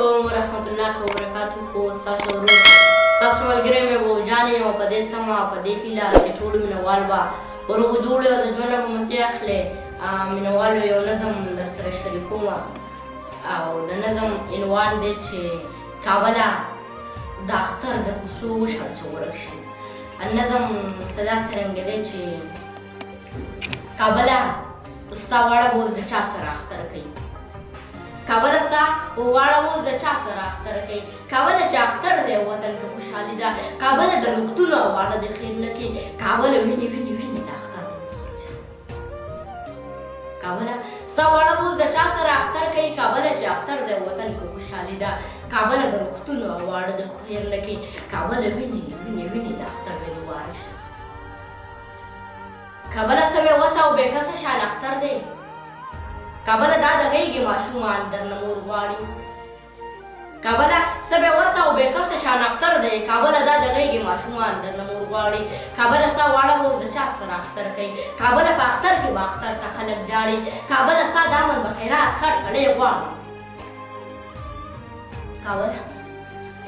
علیکم ورحمت الله وبرکاتہ. ستاسو ورور ستاسو ملګری مې بوجان یم او په دې تمه په دې هیله چې ټول مینوال به وروغ جوړ یو د ژوند په مزې اخلي. مینوالو یو نظم در سره شریکوم او د نظم عنوان دی چې کابله د اختر د کوڅو وشړه چې ورک شي. النظم صدا څرنګه دی چې کابله ستا واړه بوز د چا سره اختر کوي. کابله ستا واړه بوز د چا سره اختر کوي. کابله چې اختر دی وطن کې خوشحالي ده. کابله د روغتون او واړه د خیر نه کوي. کابله ویني ویني ویني د اختر کابله ستا واړه بوز د چا سره اختر کوي. کابله چې اختر دی وطن کې خوشحالي ده. کابله د روغتون او واړه د خیر نه کوي. کابله ویني ویني ویني د اختر دی مبارک شه. کابله څه بې وسه او بې کسه شان اختر دی. کابله دا د غېږې ماشومان درنه مور غواړي. کابله څه بې وسه او بې کسه شان اختر دی. کابله دا د غېږې ماشومان درنه مور غواړي. کابله ستا واړه بوز د چا سره اختر کوي. کابله په اختر کې به اختر ته خلک جاړي. کابله ستا د امن به خیرات خړ سړی غواړي. کابله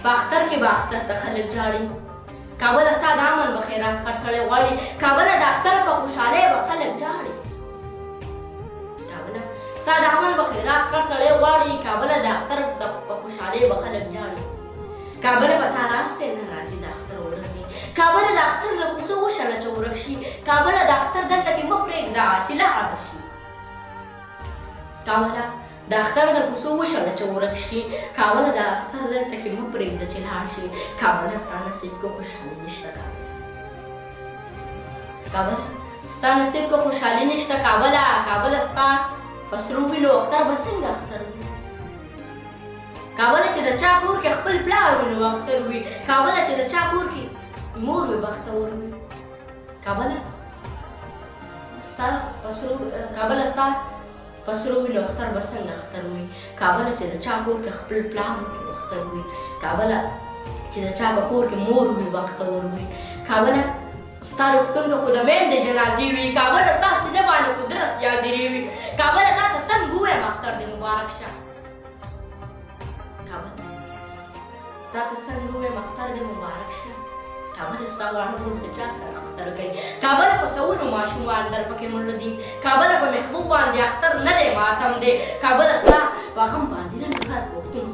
په اختر کې به اختر ته خلک جاړي. کابله ستا د امن به خیرات خړ سړی غواړي. کابله د اختر په خوشحالۍ به خلک جاړي. کابله ستا د امن به خیرات خړ سړی غواړي. کابله د اختر په خوشحالۍ به خلک جاړي. کابله په تا راست دی نه راځي د اختر ورځي. کابله د اختر د کوڅو وشړه چې ورک شي. کابله د اختر دلته کې مه پرېږده چې لاړه شي. کابله د اختر د کوڅو وشړه چې ورک شي. کابله د اختر دلته کې مه پرېږده چې لاړ شي. کابله ستا نصیب کې خوشحالي نشته. کابله ستا نصیب کې خوشحالي نشته. کابله ستا په سرو وینو اختر به څنګه اختر وي. کابله چې د چا کور کې خپل پلار وي نو اختر وي. کابله چې د چا کور کې مور وي بختور وي. کابله ستا په سرو وینو اختر به څنګه اختر وي. کابله چې د چا کور کې خپل پلار وي نو اختر وي. کابله چې د چا په کور کې مور وي بختور وي. کابله ستا روغتون کې خو د میندې جنازې وي. کابله ستا سینه باندې خو درس یادرې وي. کابله تا ته څنګه ووایم اختر دې مبارک شه. کابله تا ته څنګه ووایم اختر دې مبارک شه. کابله ستا واړه بوز د چا سره اختر کوي. کابله په سوونو ماشومان در پکې مړه دي. کابله په محبوب باندې اختر نه دی ماتم دی. کابله ستا په غم باندې نن هر پښتون